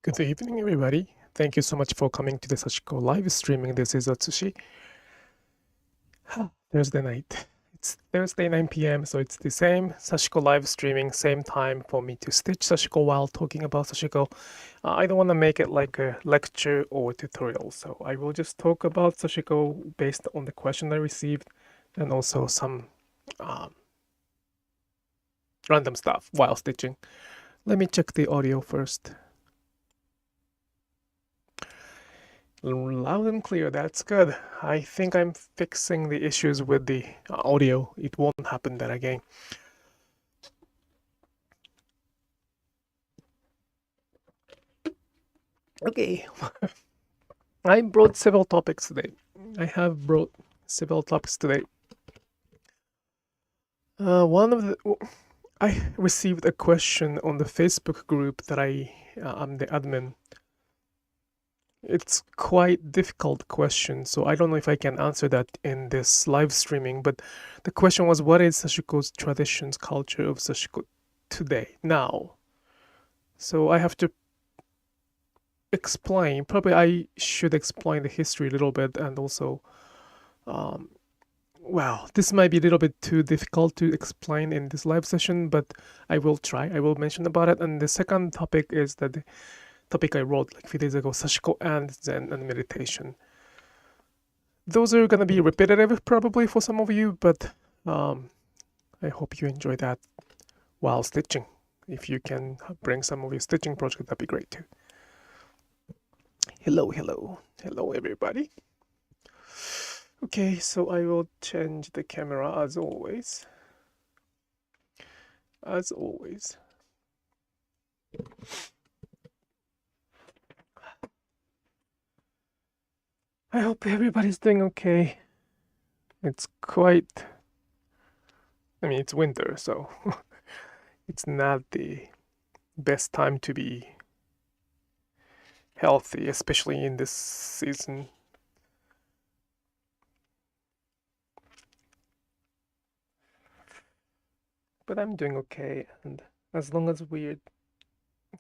Good evening, everybody. Thank you so much for coming to the Sashiko Live Streaming. This is Atsushi. Thursday night. It's Thursday 9 p.m., so it's the same Sashiko Live Streaming, same time for me to stitch Sashiko while talking about Sashiko. I don't want to make it like a lecture or tutorial, so I will just talk about Sashiko based on the question I received and also some random stuff while stitching. Let me check the audio first. Loud and clear, that's good. I think I'm fixing the issues with the audio. It won't happen that again. Okay. I brought several topics today. I have brought several topics today. I received a question on the Facebook group that I'm the admin. It's quite difficult question, so I don't know if I can answer that in this live streaming, but the question was, what is Sashiko's traditions, culture of Sashiko today, now? So I have to explain, probably I should explain the history a little bit, and also, well, this might be a little bit too difficult to explain in this live session, but I will try, I will mention about it. And the second topic is that the topic I wrote like a few days ago, Sashiko and Zen and meditation. Those are going to be repetitive probably for some of you, but I hope you enjoy that while stitching. If you can bring some of your stitching project, that'd be great too. Hello, hello, hello everybody. Okay, so I will change the camera as always. As always. I hope everybody's doing okay. It's quite, I mean, it's winter, so it's not the best time to be healthy, especially in this season. But I'm doing okay, and as long as we're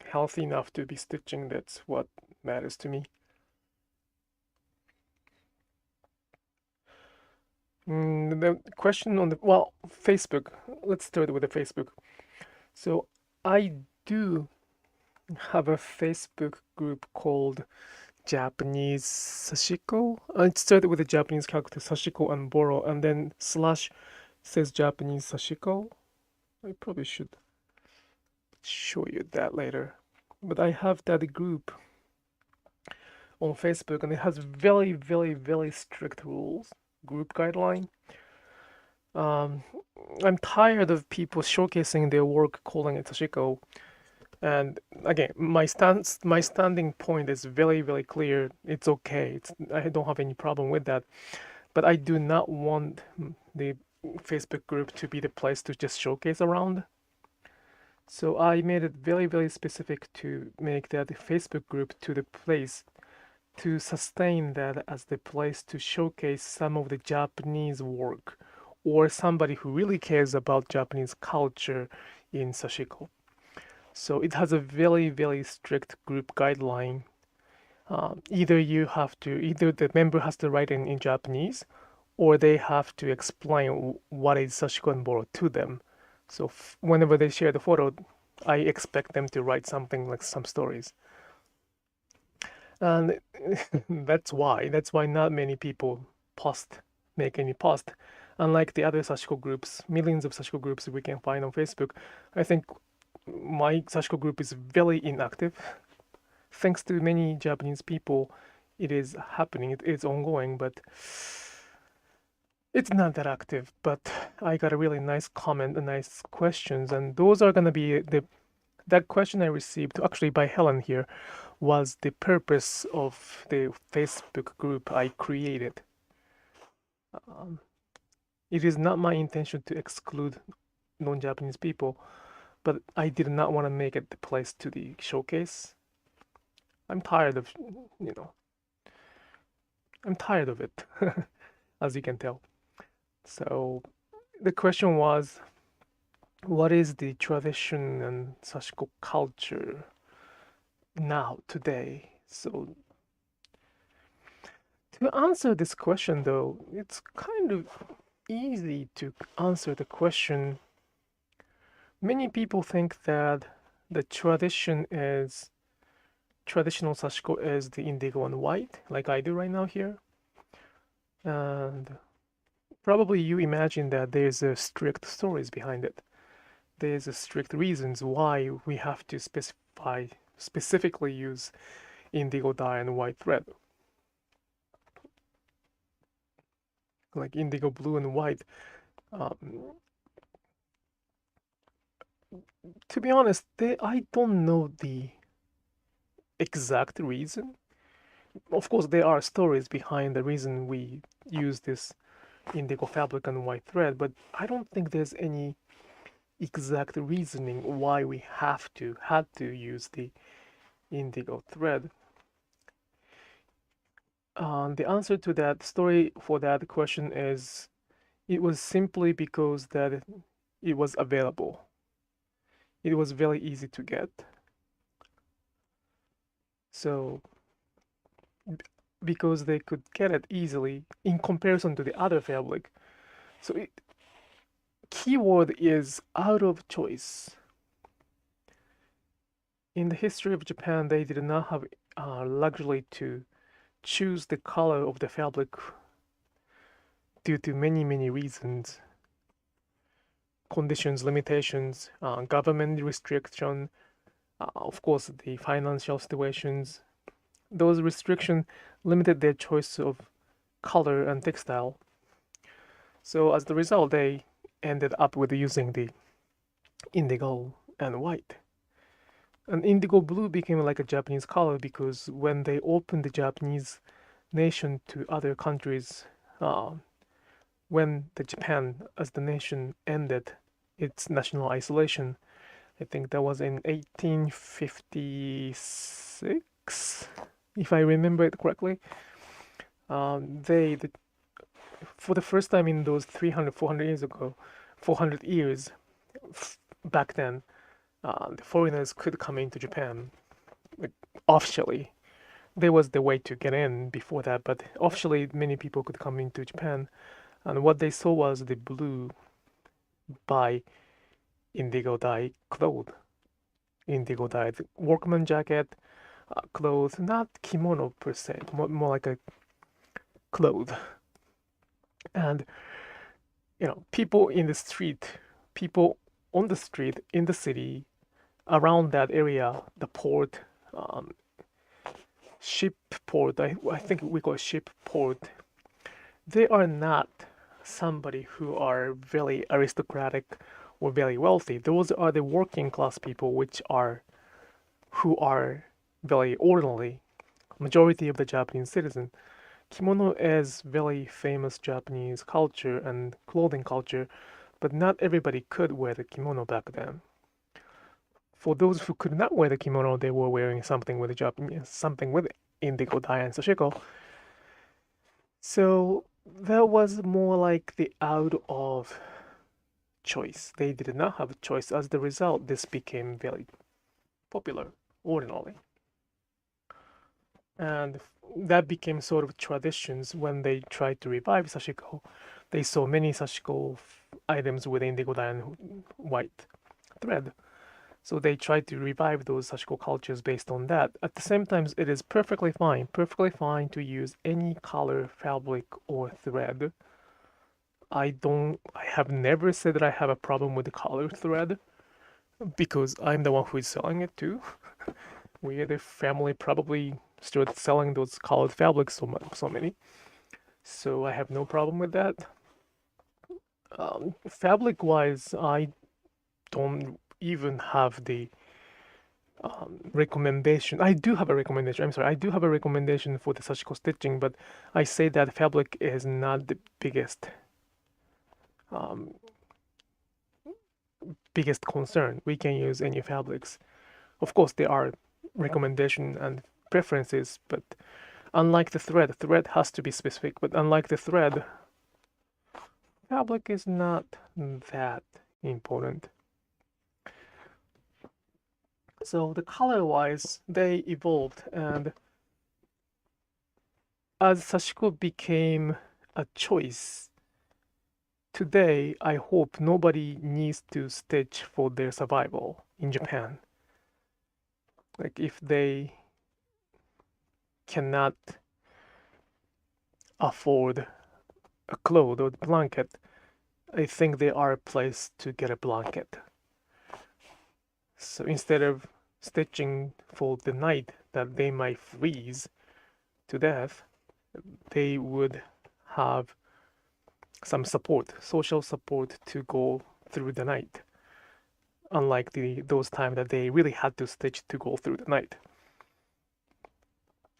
healthy enough to be stitching, that's what matters to me. The question on the, well, Facebook. Let's start with the Facebook. So I do have a Facebook group called Japanese Sashiko. It started with the Japanese character Sashiko and Boro, and then slash says Japanese Sashiko. I probably should show you that later. But I have that group on Facebook, and it has very, very, very strict rules, group guideline. I'm tired of people showcasing their work, calling it Sashiko. And again, my standing point is very, very clear. It's okay. I don't have any problem with that. But I do not want the Facebook group to be the place to just showcase around. So I made it very, very specific to make that Facebook group to the place to sustain that as the place to showcase some of the Japanese work or somebody who really cares about Japanese culture in Sashiko. So it has a very, very strict group guideline. Either the member has to write in Japanese, or they have to explain what is Sashiko and Boro to them. So whenever they share the photo, I expect them to write something like some stories. And that's why not many people make any post. Unlike the other Sashiko groups, millions of Sashiko groups we can find on Facebook, I think my Sashiko group is very inactive. Thanks to many Japanese people, it is happening, it is ongoing, but it's not that active. But I got a really nice comment and nice questions, and those are gonna be that question I received actually by Helen here was the purpose of the Facebook group I created. It is not my intention to exclude non-Japanese people, but I did not want to make it the place to the showcase. I'm tired of, I'm tired of it, as you can tell. So the question was, what is the tradition and Sashiko culture now, today. So to answer this question, though, it's kind of easy to answer the question. Many people think that the traditional Sashiko is the indigo and white, like I do right now here. And probably you imagine that there's a strict stories behind it. There's a strict reasons why we have to specifically use indigo dye and white thread. Like indigo blue and white. To be honest, I don't know the exact reason. Of course, there are stories behind the reason we use this indigo fabric and white thread, but I don't think there's any exact reasoning why we had to use the indigo thread. The answer to that story for that question is it was simply because that it was available. It was very easy to get. So because they could get it easily in comparison to the other fabric. So keyword is out of choice. In the history of Japan, they did not have luxury to choose the color of the fabric due to many reasons. Conditions, limitations, government restriction, of course, the financial situations. Those restrictions limited their choice of color and textile. So as the result, they ended up with using the indigo and white. And indigo blue became like a Japanese color because when they opened the Japanese nation to other countries, when the Japan as the nation ended its national isolation, I think that was in 1856, if I remember it correctly. For the first time in those 300, 400 years ago, 400 years back then, the foreigners could come into Japan, like, officially. There was the way to get in before that, but officially many people could come into Japan. And what they saw was the blue by indigo dye clothes. Indigo dyed workman jacket, clothes, not kimono per se, more like a cloth. And people in the street, people on the street in the city, around that area, the port, ship port, I think we call it ship port, they are not somebody who are very aristocratic or very wealthy. Those are the working class people who are very ordinary. Majority of the Japanese citizen. Kimono is very famous Japanese culture and clothing culture, but not everybody could wear the kimono back then. For those who could not wear the kimono, they were wearing something with indigo dye and sashiko. So that was more like the out of choice. They did not have a choice. As the result, this became very popular ordinarily. And that became sort of traditions when they tried to revive Sashiko. They saw many Sashiko items with indigo dye and white thread. So they tried to revive those Sashiko cultures based on that. At the same time, it is perfectly fine to use any color, fabric, or thread. I have never said that I have a problem with the color thread because I'm the one who is selling it too. We, the family, probably started selling those colored fabrics so many. So I have no problem with that. Fabric wise, I don't even have the recommendation. I do have a recommendation. I'm sorry. I do have a recommendation for the Sashiko stitching, but I say that fabric is not the biggest concern. We can use any fabrics. Of course, there are recommendation and preferences, but unlike the thread has to be specific. But unlike the thread, fabric is not that important. So the color-wise, they evolved, and as Sashiko became a choice, today I hope nobody needs to stitch for their survival in Japan. Like if they cannot afford a cloth or blanket, I think there are a place to get a blanket. So instead of stitching for the night that they might freeze to death, they would have some support, social support to go through the night. Unlike those times that they really had to stitch to go through the night.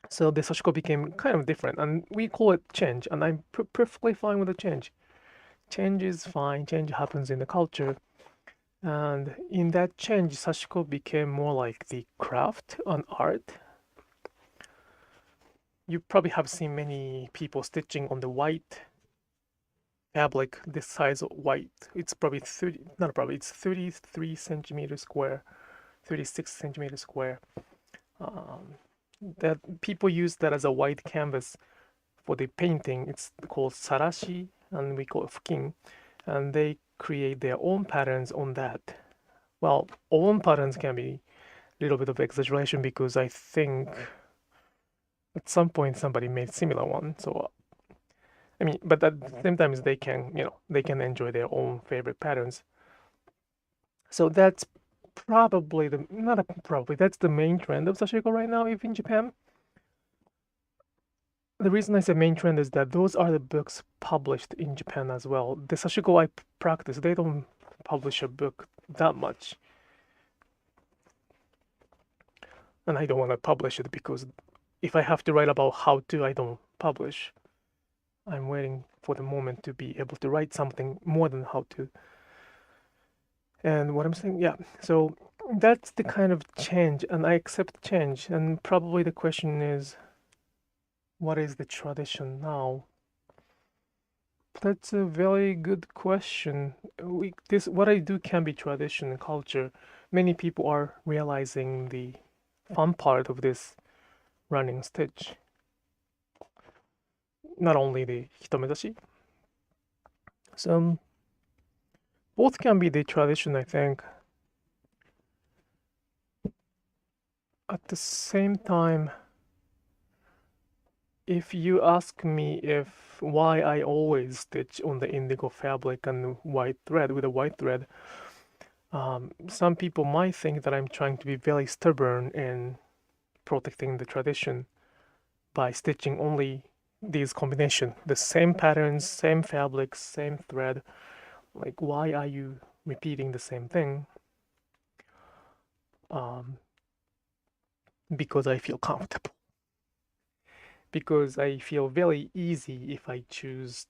So the Sashiko became kind of different, and we call it change, and I'm perfectly fine with the change. Change is fine, change happens in the culture, and in that change, Sashiko became more like the craft and art. You probably have seen many people stitching on the white fabric this size of white. It's probably 30, not probably, it's 33 centimeters square, 36 centimeters square. That people use that as a white canvas for the painting. It's called sarashi, and we call it fukin, and they create their own patterns on that. Well, own patterns can be a little bit of exaggeration because I think at some point somebody made similar one. So I mean, but at the same time, they can, they can enjoy their own favorite patterns. So that's probably that's the main trend of Sashiko right now, if in Japan. The reason I say main trend is that those are the books published in Japan as well. The Sashiko I practice, they don't publish a book that much. And I don't want to publish it because if I have to write about how to, I don't publish. I'm waiting for the moment to be able to write something more than how to. And what I'm saying, yeah, so that's the kind of change, and I accept change. And probably the question is, what is the tradition now? That's a very good question. What I do can be tradition and culture. Many people are realizing the fun part of this running stitch. Not only the hitomedashi. So both can be the tradition, I think. At the same time, if you ask me why I always stitch on the indigo fabric and white thread with a white thread, some people might think that I'm trying to be very stubborn in protecting the tradition by stitching only these combinations, the same patterns, same fabrics, same thread. Like, why are you repeating the same thing? Because I feel comfortable. Because I feel very easy if I choose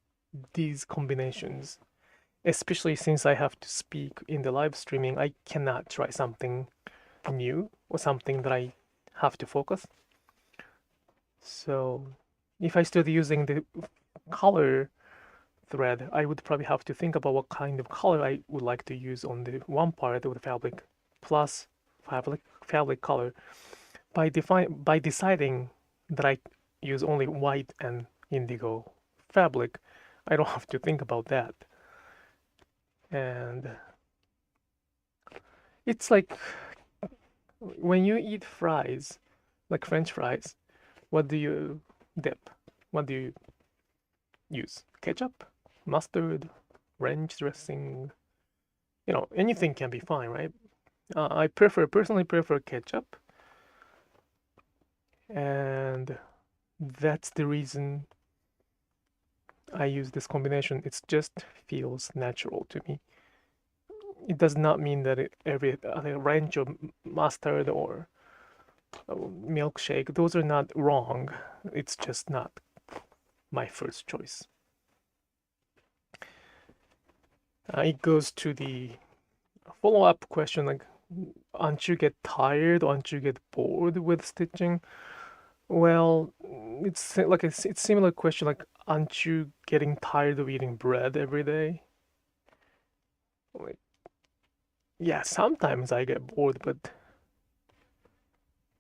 these combinations. Especially since I have to speak in the live streaming, I cannot try something new or something that I have to focus. So if I started using the color thread, I would probably have to think about what kind of color I would like to use on the one part of the fabric plus fabric color. By deciding that I use only white and indigo fabric, I don't have to think about that. And it's like when you eat fries, like French fries, what do you dip? What do you use? Ketchup, mustard, ranch dressing? Anything can be fine, right? I personally prefer ketchup, and that's the reason I use this combination. It just feels natural to me. It does not mean that every ranch or mustard or milkshake, those are not wrong. It's just not my first choice. It goes to the follow-up question, like, aren't you get tired? Aren't you get bored with stitching? Well, it's similar question, like, aren't you getting tired of eating bread every day? Like, yeah, sometimes I get bored, but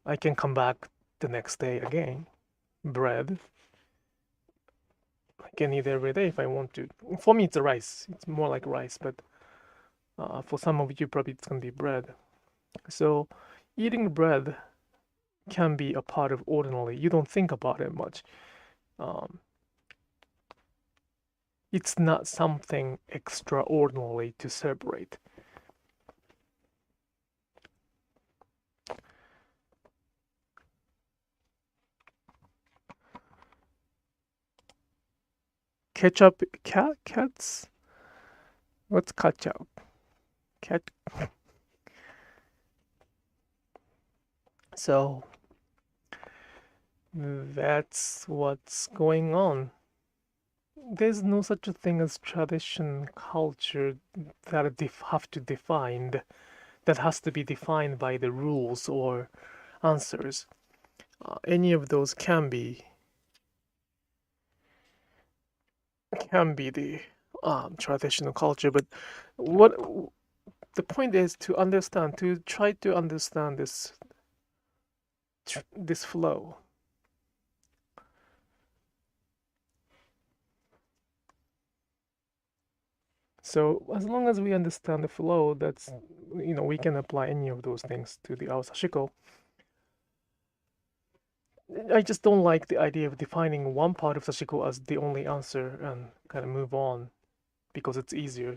I can come back the next day again. Bread. I can eat every day if I want to. For me, it's a rice. It's more like rice, but for some of you, probably it's gonna be bread. So, eating bread can be a part of ordinary. You don't think about it much. Um, it's not something extraordinary to celebrate. Ketchup, cats? What's ketchup? Cat. So that's what's going on. There's no such a thing as tradition, culture that have to defined, that has to be defined by the rules or answers. Any of those can be the traditional culture, but what the point is to understand, to try to understand this flow. So as long as we understand the flow, that's we can apply any of those things to our Sashiko. I just don't like the idea of defining one part of Sashiko as the only answer and kind of move on because it's easier.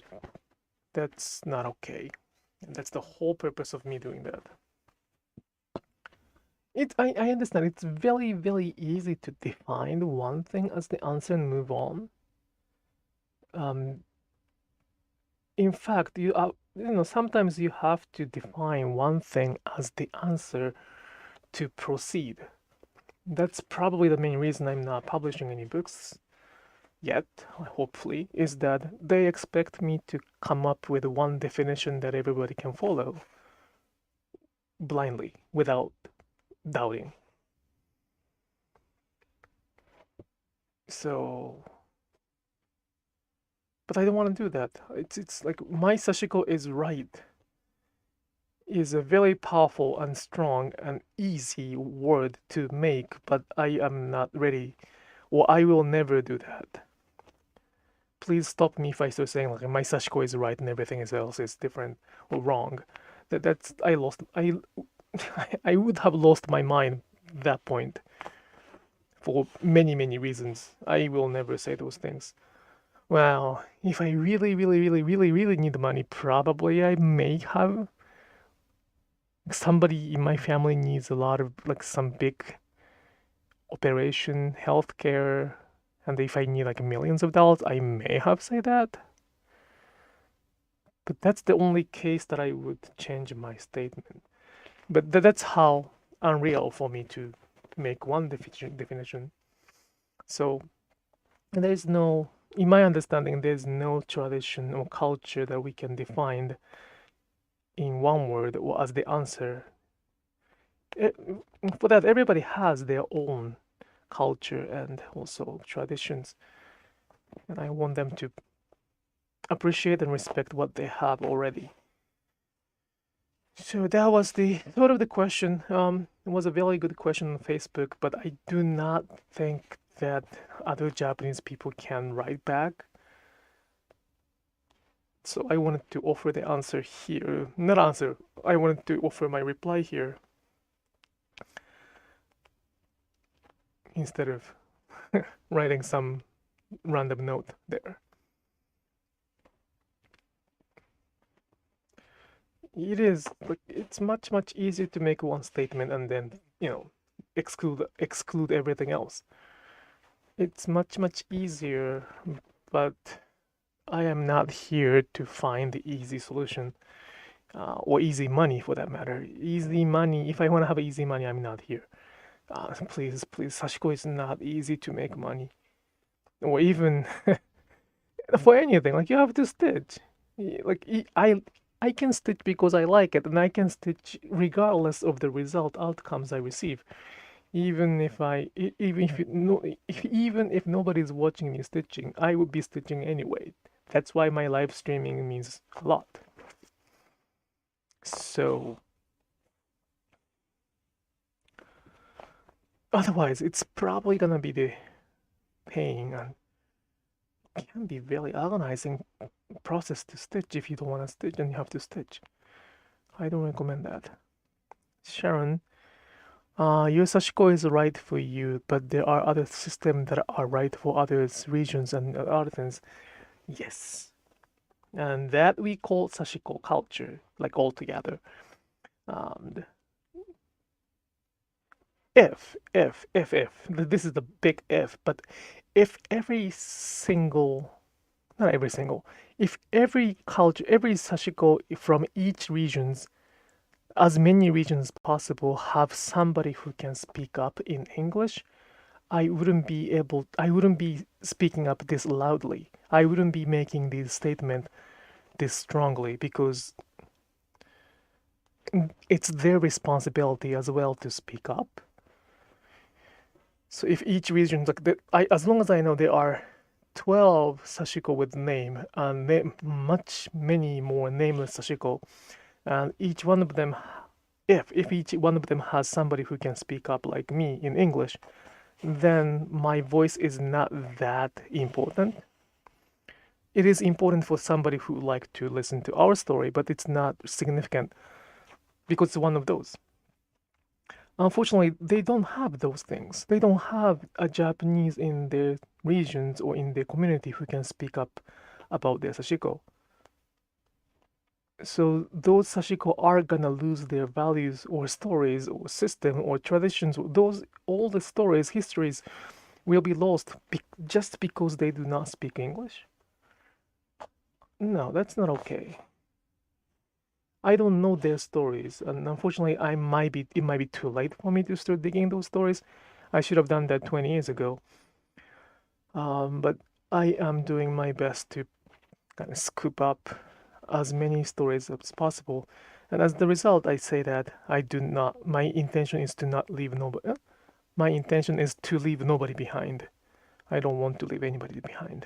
That's not okay. And that's the whole purpose of me doing that. I understand it's very, very easy to define one thing as the answer and move on. In fact, sometimes you have to define one thing as the answer to proceed. That's probably the main reason I'm not publishing any books yet, hopefully, is that they expect me to come up with one definition that everybody can follow blindly without doubting. So, but I don't want to do that. It's like my Sashiko is right. Is a very powerful and strong and easy word to make, but I am not ready, or I will never do that. Please stop me if I start saying like my Sashiko is right and everything else is different or wrong. That's I lost I would have lost my mind at that point for many, many reasons. I will never say those things. Well, if I really, really, really, really, really need the money, probably I may have. Somebody in my family needs a lot of like some big operation, healthcare, and if I need like millions of dollars, I may have said that. But that's the only case that I would change my statement. But that's how unreal for me to make one definition. So there's no, in my understanding, there's no tradition or culture that we can define in one word or as the answer. For that, everybody has their own culture and also traditions, and I want them to appreciate and respect what they have already. So that was the sort of the question. It was a very good question on Facebook, but I do not think that other Japanese people can write back. So I wanted to offer the answer here. Not answer, I wanted to offer my reply here instead of writing some random note there. It is like it's much easier to make one statement and then exclude everything else. It's much easier, but I am not here to find the easy solution or easy money for that matter. Easy money. If I want to have easy money, I'm not here. Please, Sashiko is not easy to make money, or even for anything. Like you have to stitch. Like I can stitch because I like it, and I can stitch regardless of the result outcomes I receive. Even if even if nobody's watching me stitching, I would be stitching anyway. That's why my live streaming means a lot. So Otherwise, it's probably gonna be the pain and can be very agonizing process to stitch if you don't want to stitch and you have to stitch. I don't recommend that. Sharon, your Sashiko is right for you, but there are other systems that are right for others, regions, and other things. Yes. And that we call Sashiko culture, like altogether. Um, if, this is the big if, but if every single, not every single, if every culture, every Sashiko from each regions, as many regions as possible, have somebody who can speak up in English, I wouldn't be speaking up this loudly. I wouldn't be making this statement this strongly because it's their responsibility as well to speak up. So if each region, like as long as I know there are 12 Sashiko with name and many more nameless Sashiko, and each one of them, if each one of them has somebody who can speak up like me in English, then my voice is not that important. It is important for somebody who like to listen to our story, but it's not significant because it's one of those. Unfortunately, they don't have those things. They don't have a Japanese in their regions or in their community who can speak up about their Sashiko. So those Sashiko are gonna lose their values or stories or system or traditions. All the stories, histories will be lost just because they do not speak English. No, that's not okay. I don't know their stories, and unfortunately, it might be too late for me to start digging those stories. I should have done that 20 years ago. But I am doing my best to kind of scoop up as many stories as possible. And as the result, I say that my intention is to not leave nobody. My intention is to leave nobody behind. I don't want to leave anybody behind.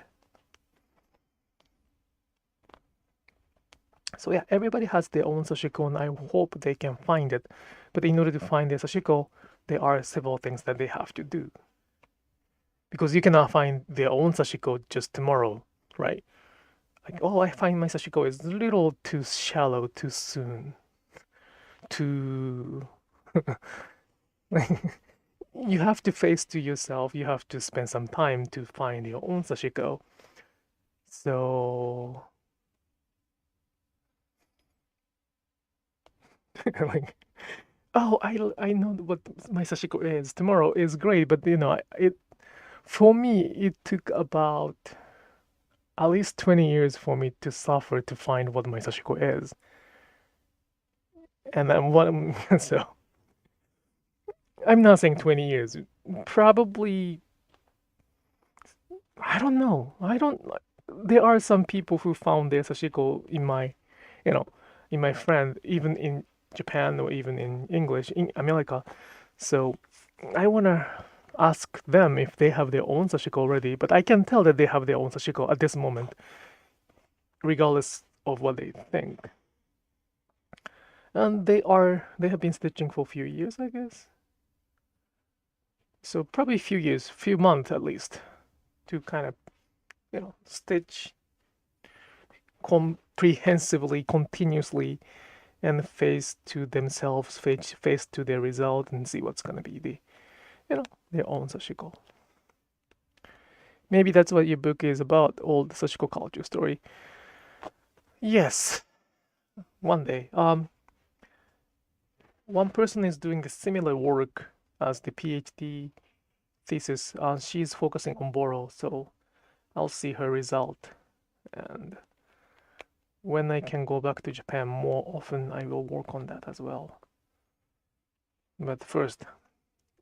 So yeah, everybody has their own Sashiko, and I hope they can find it. But in order to find their Sashiko, there are several things that they have to do. Because you cannot find their own Sashiko just tomorrow, right? Like, oh, I find my Sashiko is a little too shallow, too soon, too. You have to face to yourself. You have to spend some time to find your own Sashiko. So, like, oh, I know what my Sashiko is. Tomorrow is great, but for me it took about at least 20 years for me to suffer to find what my Sashiko is. And then what so I'm not saying 20 years. Probably I don't know. I don't There are some people who found their Sashiko you know, in my friend, even in Japan or even in English, in America. So I wanna ask them if they have their own Sashiko already, but I can tell that they have their own Sashiko at this moment, regardless of what they think. And they have been stitching for a few years, I guess. So probably a few years, few months at least, to kind of, stitch comprehensively, continuously, and face to themselves, face to their result, and see what's gonna be their own Sashiko. Maybe that's what your book is about, old Sashiko culture story. Yes, one day. One person is doing the similar work as the PhD thesis. She's focusing on Boro, so I'll see her result. And when I can go back to Japan more often, I will work on that as well. But first,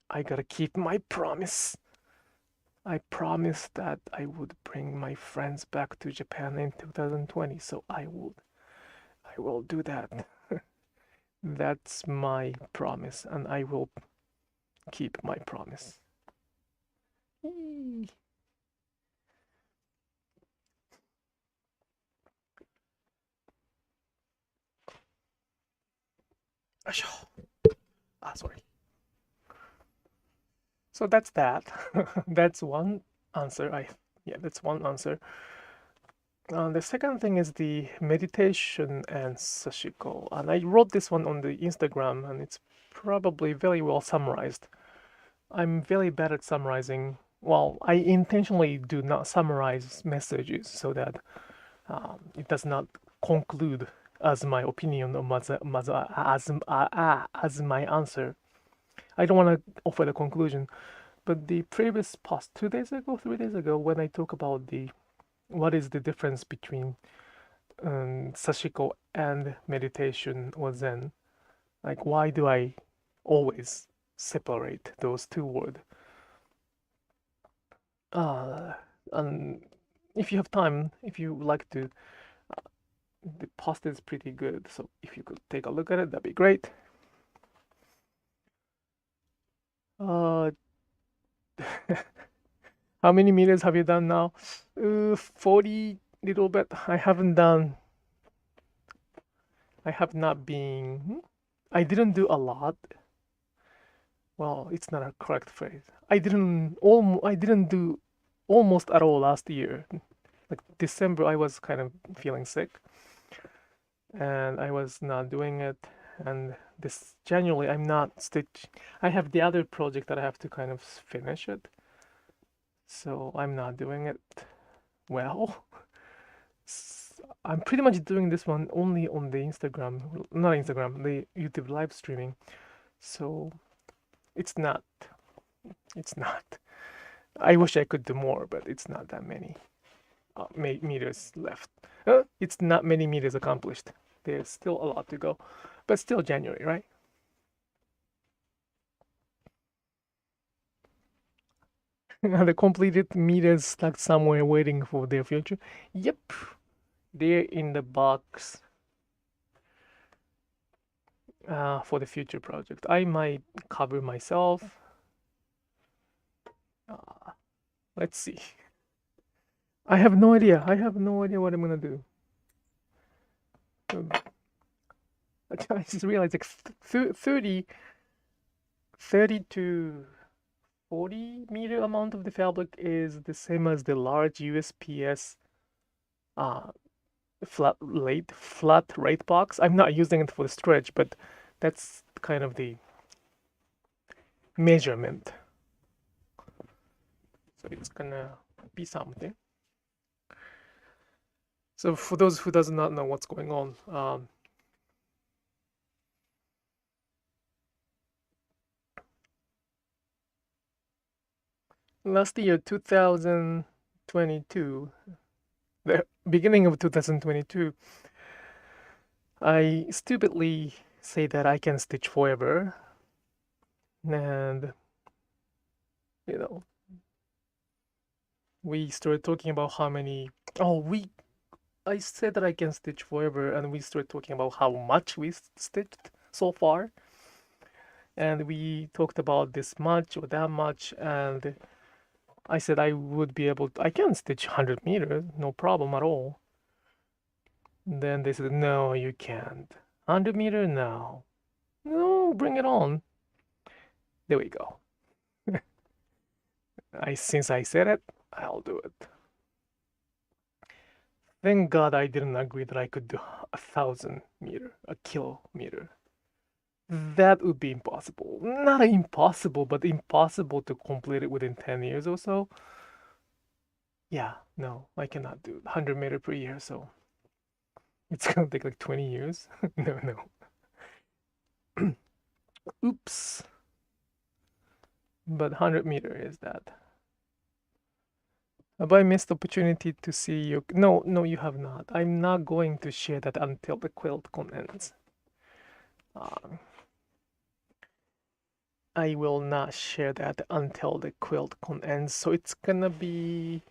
I gotta keep my promise. I promised that I would bring my friends back to Japan in 2020, so I will do that. That's my promise, and I will keep my promise. Yee. Sorry. So that's that. That's one answer. That's one answer. The second thing is the meditation and Sashiko. And I wrote this one on the Instagram, and it's probably very well summarized. I'm very bad at summarizing. Well, I intentionally do not summarize messages so that it does not conclude as my opinion or as my answer. I don't want to offer the conclusion. But the previous past 2 days ago, 3 days ago, when I talk about what is the difference between Sashiko and meditation or Zen, like why do I always separate those two words? And if you have time, if you like to, the post is pretty good. So if you could take a look at it, that'd be great. How many meters have you done now? 40 little bit. I have not been. I didn't do a lot. Well, it's not a correct phrase. I didn't do almost at all last year. Like December, I was kind of feeling sick, and I was not doing it. And this January, I'm not stitch. I have the other project that I have to kind of finish it, so I'm not doing it well. I'm pretty much doing this one only on the not Instagram, the YouTube live streaming. So it's not. I wish I could do more, but it's not that many meters left. It's not many meters accomplished. There's still a lot to go, but still January, right? The completed meters stuck somewhere waiting for their future. Yep, they're in the box for the future project. I might cover myself. Let's see. I have no idea. I have no idea what I'm gonna do. I just realized like 30 to 40 meter amount of the fabric is the same as the large USPS flat rate box. I'm not using it for the stretch, but that's kind of the measurement. So it's gonna be something. So for those who does not know what's going on, last year, 2022, the beginning of 2022, I stupidly say that I can stitch forever, and you know, we started talking about how many. I said that I can stitch forever, and we started talking about how much we stitched so far, and we talked about this much or that much, and I said I can stitch 100 meters, no problem at all. And then they said, no, you can't. 100 meter, no. No, bring it on. There we go. Since I said it, I'll do it. Thank God I didn't agree that I could do 1,000 meter, a kilometer. That would be impossible. Not impossible, but impossible to complete it within 10 years or so. Yeah, no, I cannot do 100 meter per year, so it's gonna take like 20 years. No. Oops. But 100 meter is that. Have I missed opportunity to see you? No, you have not. I'm not going to share that until the Quilt Con ends. I will not share that until the Quilt Con ends. So it's gonna be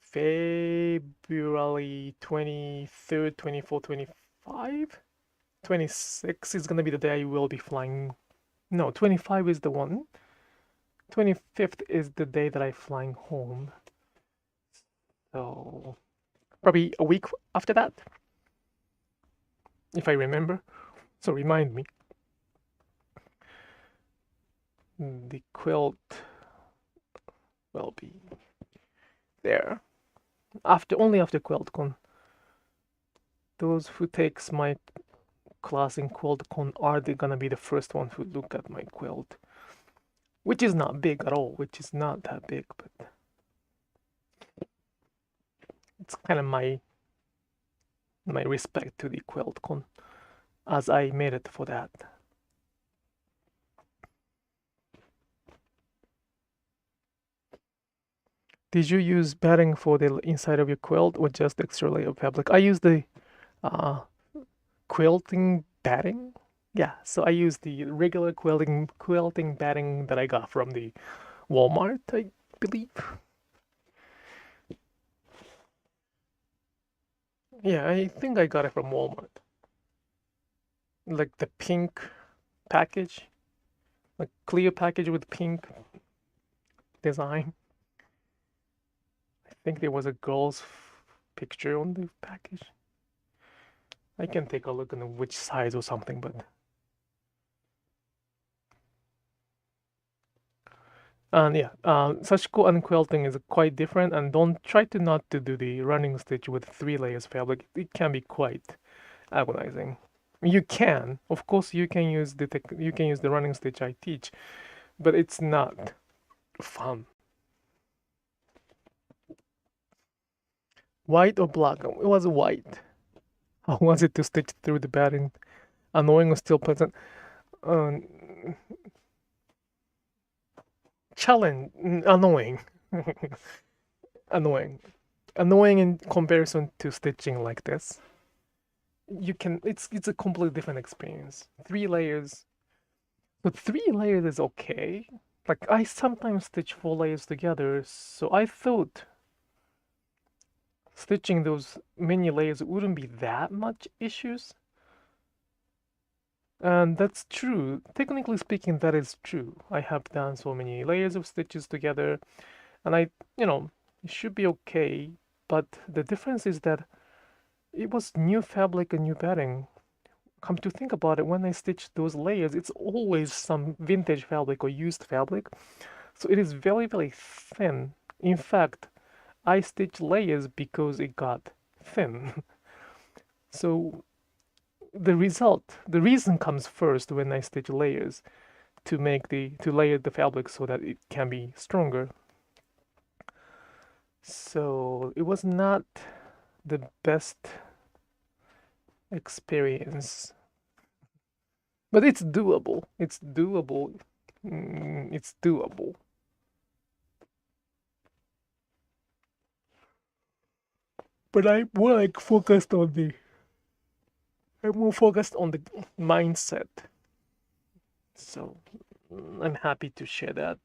February 23rd, 24th, 25? 26 is gonna be the day I will be flying. No, 25 is the one. 25th is the day that I'm flying home. So probably a week after that, if I remember. So remind me. The quilt will be there. Only after Quilt Con. Those who takes my class in Quilt Con are they gonna be the first one who look at my quilt, which is not big at all, which is not that big, but it's kind of my respect to the Quilt Con, as I made it for that. Did you use batting for the inside of your quilt or just extra layer of fabric? I use the quilting batting. Yeah, so I use the regular quilting batting that I got from the Walmart, I believe. Yeah, I think I got it from Walmart. Like the pink package, like clear package with pink design. I think there was a girl's picture on the package. I can take a look at which size or something, but and yeah, Sashiko and quilting is quite different, and don't try to not to do the running stitch with 3 layers fabric. It can be quite agonizing. You can, of course, you can use the running stitch I teach, but it's not fun. White or black? It was white. How was it to stitch through the batting? Annoying or still pleasant? Um, challenge, annoying. Annoying in comparison to stitching like this. It's a completely different experience. 3 layers, but 3 layers is okay. Like I sometimes stitch 4 layers together, so I thought stitching those many layers wouldn't be that much issues. And that's true. Technically speaking, that is true. I have done so many layers of stitches together, and it should be okay. But the difference is that it was new fabric and new batting. Come to think about it, when I stitch those layers, it's always some vintage fabric or used fabric. So it is very, very thin. In fact, I stitch layers because it got thin. So the reason comes first when I stitch layers to layer the fabric so that it can be stronger. So it was not the best experience, but it's doable. It's doable. It's doable. But I'm more focused on the mindset. So I'm happy to share that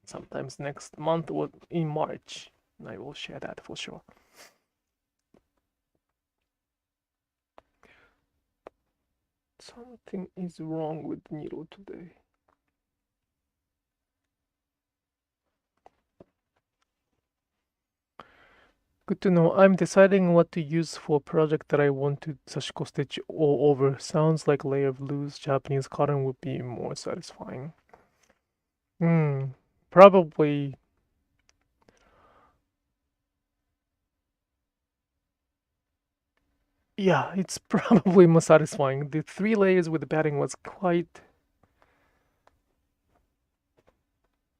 sometimes next month or in March. I will share that for sure. Something is wrong with Nero today. Good to know. I'm deciding what to use for a project that I want to Sashiko stitch all over. Sounds like layer of loose Japanese cotton would be more satisfying. Probably. Yeah, it's probably more satisfying. The 3 layers with the batting was quite.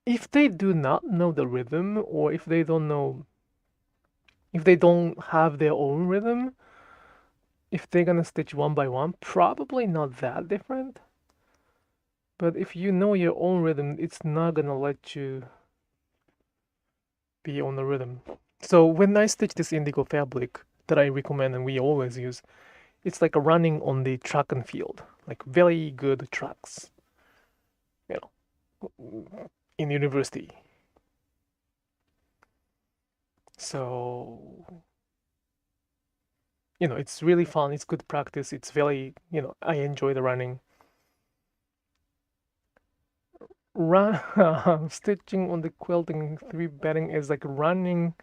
If they do not know the rhythm, or if they don't have their own rhythm, if they're gonna stitch one by one, probably not that different. But if you know your own rhythm, it's not gonna let you be on the rhythm. So when I stitch this indigo fabric that I recommend and we always use, it's like running on the track and field, like very good tracks, in university. So it's really fun. It's good practice. It's very, I enjoy the running. Stitching on the quilting 3 batting is like running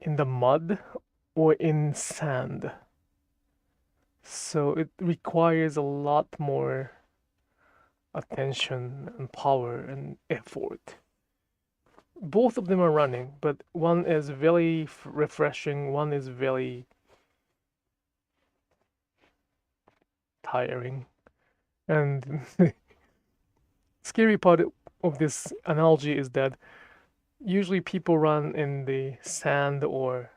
in the mud or in sand. So it requires a lot more attention and power and effort. both of them are running, but one is very refreshing, one is very tiring. And scary part of this analogy is that usually people run in the sand or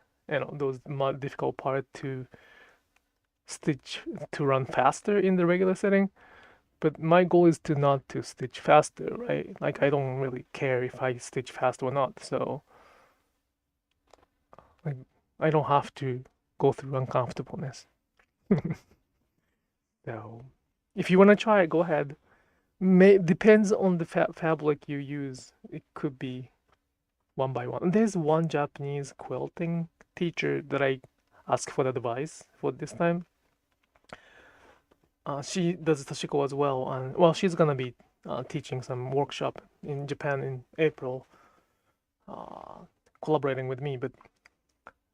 those more difficult part to run faster in the regular setting. But my goal is to not to stitch faster, right? Like I don't really care if I stitch fast or not. So like I don't have to go through uncomfortableness. So if you want to try it, go ahead. Depends on the fabric you use. It could be one by one. And there's one Japanese quilting teacher that I asked for advice for this time. She does Sashiko as well, and well, she's gonna be teaching some workshop in Japan in April, collaborating with me. But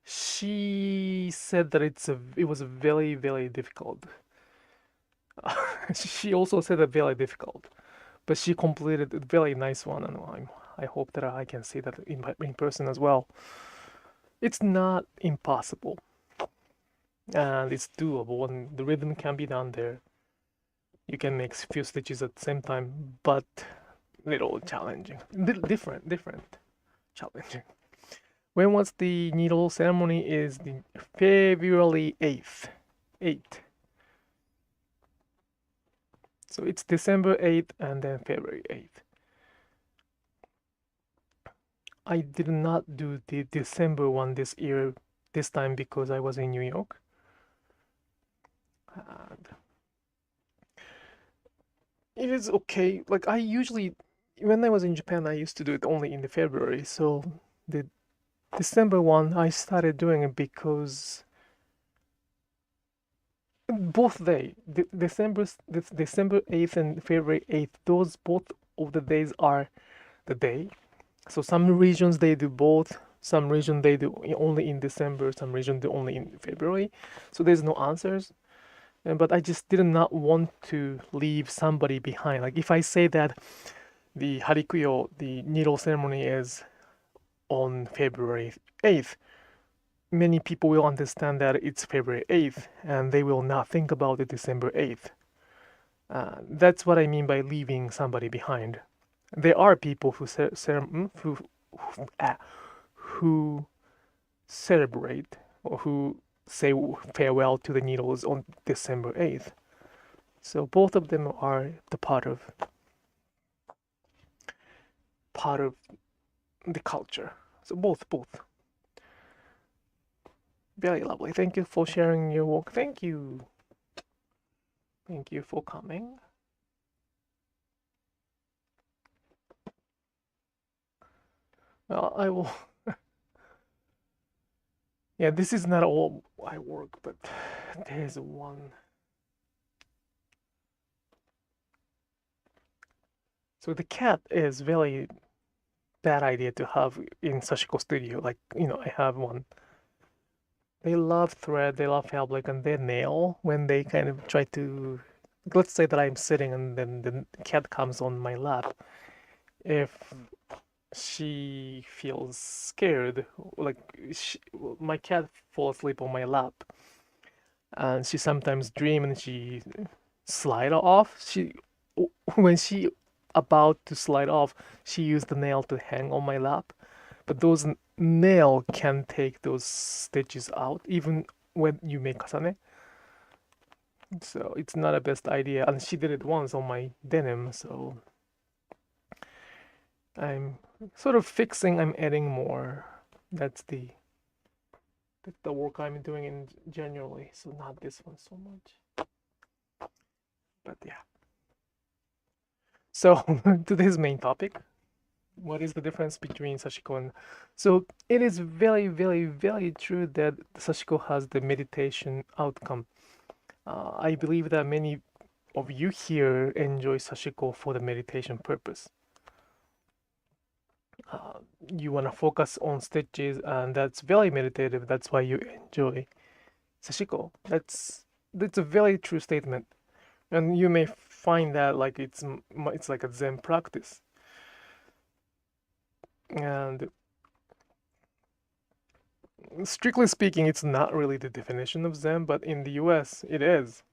she said that it was very very difficult. She also said that very difficult, but she completed a very nice one, and I hope that I can see that in person as well. It's not impossible, and it's doable, and the rhythm can be done there. You can make a few stitches at the same time, but little challenging, different, challenging. When was the needle ceremony? Is the February 8th. So it's December 8th and then February 8th. I did not do the December one this time because I was in New York. And it is okay. Like I usually, when I was in Japan, I used to do it only in the February. So the December one, I started doing it because both December 8th and February 8th, those both of the days are the day. So some regions they do both, some region they do only in December, some region do only in February. So there's no answers. But I just did not want to leave somebody behind. Like if I say that the Harikuyo, the needle ceremony is on February 8th, many people will understand that it's February 8th and they will not think about it December 8th. That's what I mean by leaving somebody behind. There are people who celebrate or who say farewell to the needles on December 8th. So both of them are the part of the culture. So both. Very lovely. Thank you for sharing your work. Thank you. Thank you for coming. Well, I will. Yeah, this is not all I work, but there's one. So the cat is very bad idea to have in Sashiko Studio. Like, I have one. They love thread, they love fabric, and they nail when they kind of try to. Let's say that I'm sitting and then the cat comes on my lap. If she feels scared, like my cat falls asleep on my lap, and she sometimes dream and she slide off. When she about to slide off, she used the nail to hang on my lap, but those nail can take those stitches out even when you make kasane. So it's not a best idea, and she did it once on my denim, so I'm sort of fixing, I'm adding more. That's the work I'm doing in January, so not this one so much. But yeah. So today's main topic. What is the difference between Sashiko and... So it is very, very, very true that Sashiko has the meditation outcome. I believe that many of you here enjoy Sashiko for the meditation purpose. You want to focus on stitches, and that's very meditative. That's why you enjoy Sashiko. That's a very true statement, and you may find that like it's like a Zen practice. And strictly speaking, it's not really the definition of Zen, but in the US, it is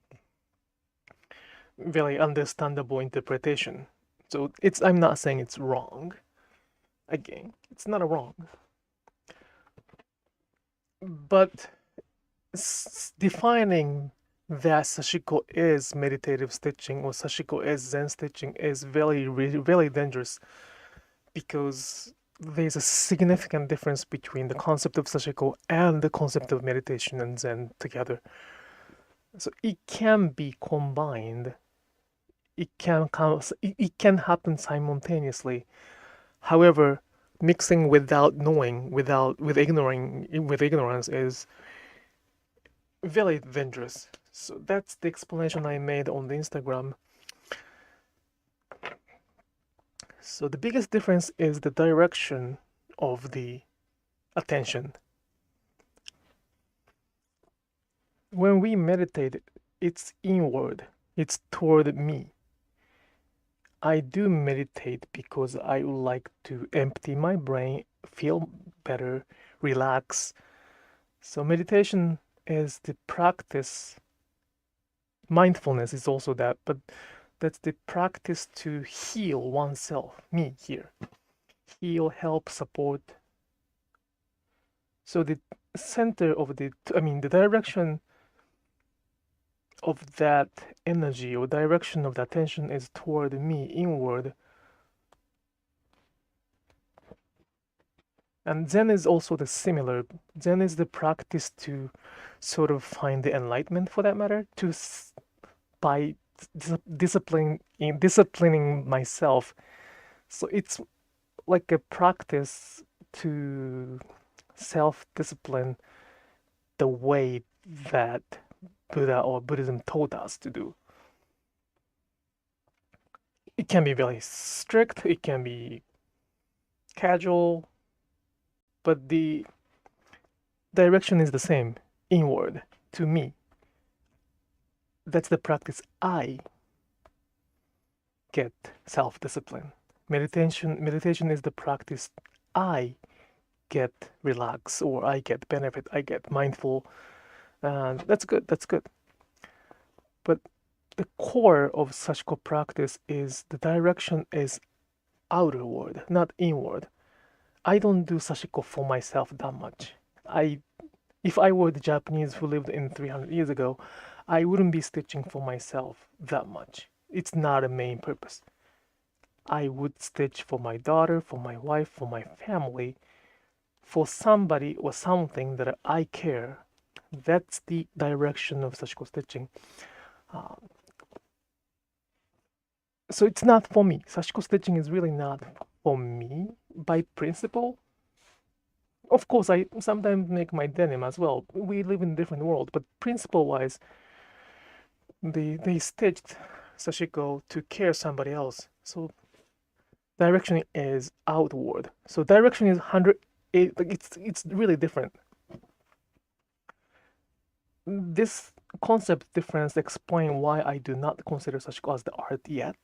very understandable interpretation. So I'm not saying it's wrong. Again, it's not a wrong. But defining that Sashiko is meditative stitching or Sashiko is Zen stitching is very dangerous, because there's a significant difference between the concept of Sashiko and the concept of meditation and Zen together. So it can be combined. It can happen simultaneously. However, mixing without knowing, with ignorance is very dangerous. So that's the explanation I made on the Instagram. So the biggest difference is the direction of the attention. When we meditate, it's inward, it's toward me. I do meditate because I would like to empty my brain, feel better, relax. So meditation is the practice. Mindfulness is also that, but that's the practice to heal oneself, me here. Heal, help, support. So the center of the direction of that energy or direction of the attention is toward me, inward. And Zen is also the similar. Zen is the practice to sort of find the enlightenment, for that matter, by disciplining myself. So it's like a practice to self-discipline the way that Buddha or Buddhism taught us to do. It can be very strict, it can be casual, but the direction is the same, inward, to me. That's the practice I get self-discipline. Meditation is the practice I get relaxed, or I get benefit, I get mindful. And that's good. But the core of Sashiko practice is the direction is outward, not inward. I don't do Sashiko for myself that much. If I were the Japanese who lived in 300 years ago, I wouldn't be stitching for myself that much. It's not a main purpose. I would stitch for my daughter, for my wife, for my family, for somebody or something that I care. That's the direction of Sashiko stitching. So it's not for me. Sashiko stitching is really not for me by principle. Of course, I sometimes make my denim as well. We live in a different world, but principle-wise, they stitched Sashiko to care somebody else. So direction is outward. So direction is 108. Like it's really different. This concept difference explains why I do not consider Sashiko as the art yet.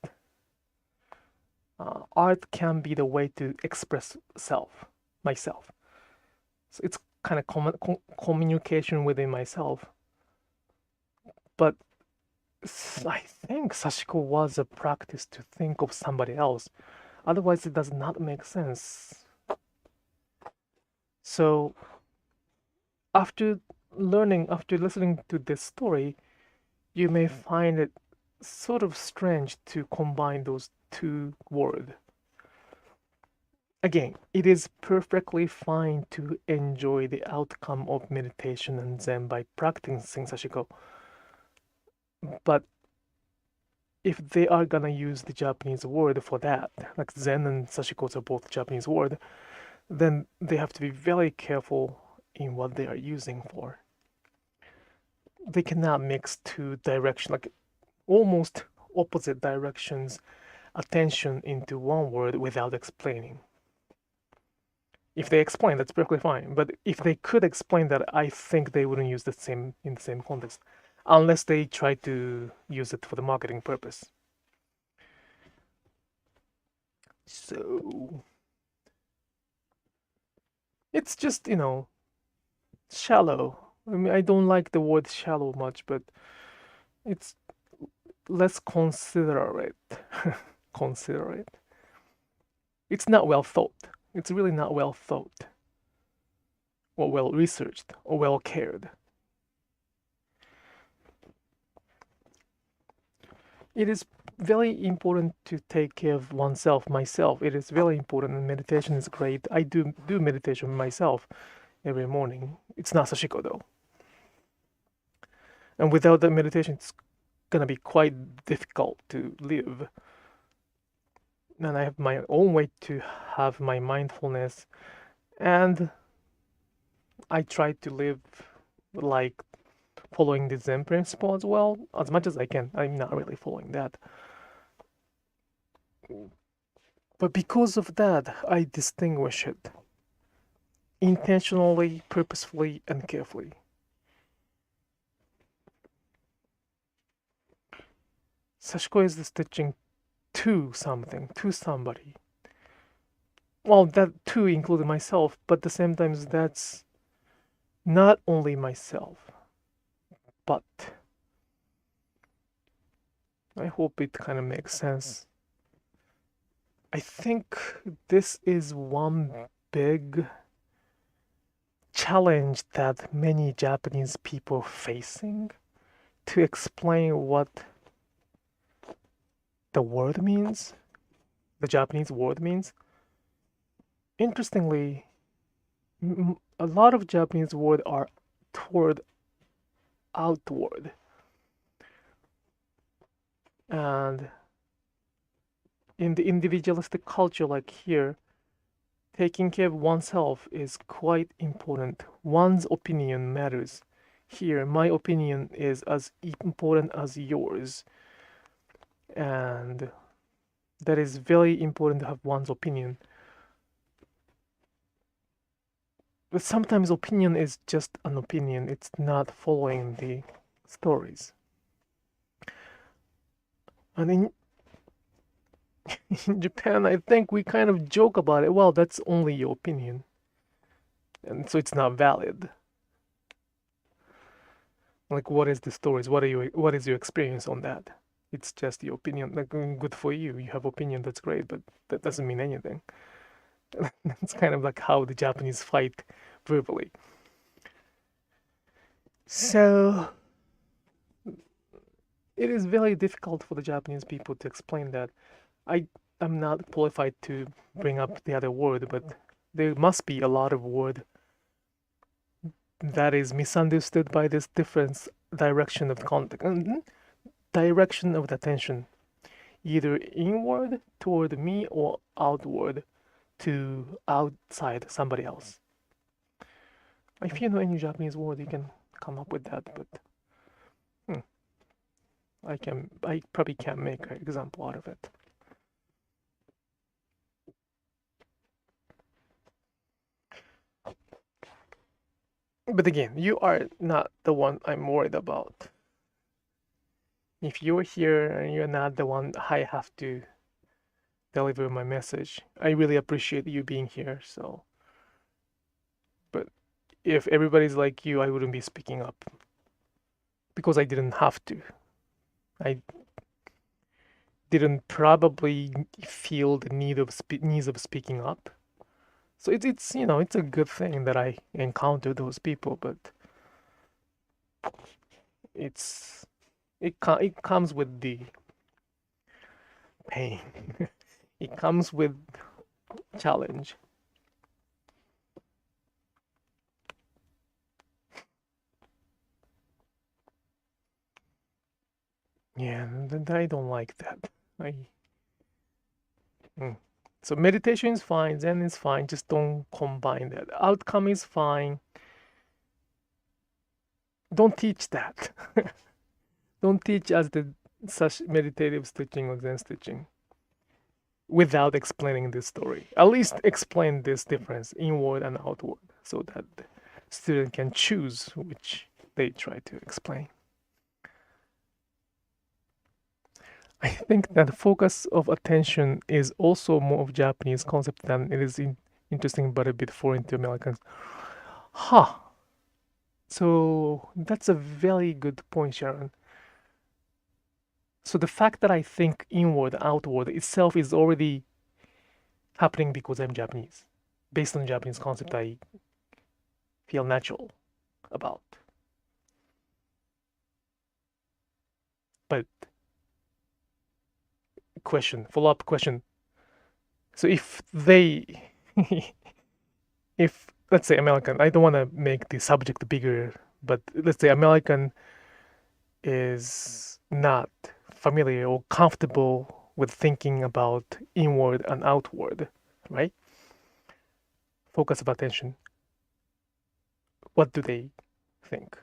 Art can be the way to express myself. So it's kind of communication within myself. But I think Sashiko was a practice to think of somebody else. Otherwise, it does not make sense. So after listening to this story, you may find it sort of strange to combine those two words. Again, it is perfectly fine to enjoy the outcome of meditation and Zen by practicing Sashiko. But if they are gonna use the Japanese word for that, like Zen and Sashiko are both Japanese word, then they have to be very careful in what they are using for. They cannot mix two directions, like almost opposite directions, attention into one word without explaining. If they explain, that's perfectly fine. But if they could explain that, I think they wouldn't use in the same context, unless they try to use it for the marketing purpose. So it's just, shallow. I mean, I don't like the word shallow much, but it's less considerate. Considerate. It's not well thought. It's really not well thought, or well researched, or well cared. It is very important to take care of oneself. Myself, it is very important, and meditation is great. I do meditation myself every morning. It's not Sashiko though. And without the meditation, it's gonna be quite difficult to live. And I have my own way to have my mindfulness, and I try to live like following the Zen principle as well, as much as I can. I'm not really following that. But because of that, I distinguish it intentionally, purposefully, and carefully. Sashiko is the stitching to something, to somebody. Well, that too included myself, but at the same time, that's not only myself, but I hope it kind of makes sense. I think this is one big challenge that many Japanese people are facing to explain what the word means, the Japanese word means. Interestingly, a lot of Japanese words are toward outward. And in the individualistic culture like here, taking care of oneself is quite important. One's opinion matters. Here, my opinion is as important as yours. And that is very important to have one's opinion. But sometimes opinion is just an opinion. It's not following the stories. And in Japan, I think we kind of joke about it. Well, that's only your opinion. And so it's not valid. Like, what is the stories? What is your experience on that? It's just your opinion. Like, good for you. You have opinion, that's great, but that doesn't mean anything. That's kind of like how the Japanese fight verbally. So it is very difficult for the Japanese people to explain that. I'm not qualified to bring up the other word, but there must be a lot of word that is misunderstood by this different direction of context, direction of the attention, either inward toward me or outward to outside somebody else. If you know any Japanese word, you can come up with that, but I probably can't make an example out of it. But again, you are not the one I'm worried about. If you're here and you're not the one I have to deliver my message, I really appreciate you being here. So, but if everybody's like you, I wouldn't be speaking up because I didn't have to. I didn't probably feel the needs of speaking up. So it's it's a good thing that I encountered those people, but it comes with the pain. It comes with challenge. Yeah, and I don't like that. So meditation is fine, Zen is fine, just don't combine that. Outcome is fine. Don't teach that. Don't teach us the such meditative stitching or Zen stitching without explaining this story. At least explain this difference, inward and outward, so that the student can choose which they try to explain. I think that focus of attention is also more of Japanese concept than it is interesting but a bit foreign to Americans. Huh. So that's a very good point, Sharon. So the fact that I think inward, outward itself is already happening because I'm Japanese. Based on Japanese concept, I feel natural about. But follow-up question. So if if let's say American, I don't want to make the subject bigger, but let's say American is not familiar or comfortable with thinking about inward and outward, right? Focus of attention. What do they think?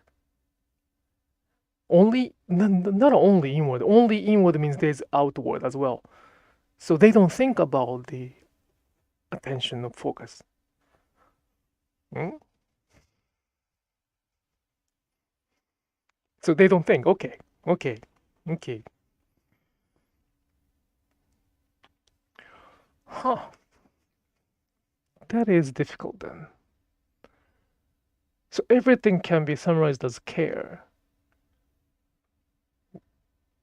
Not only inward means there's outward as well. So they don't think about the attention of focus. Hmm? So they don't think, okay. Huh. That is difficult then. So everything can be summarized as care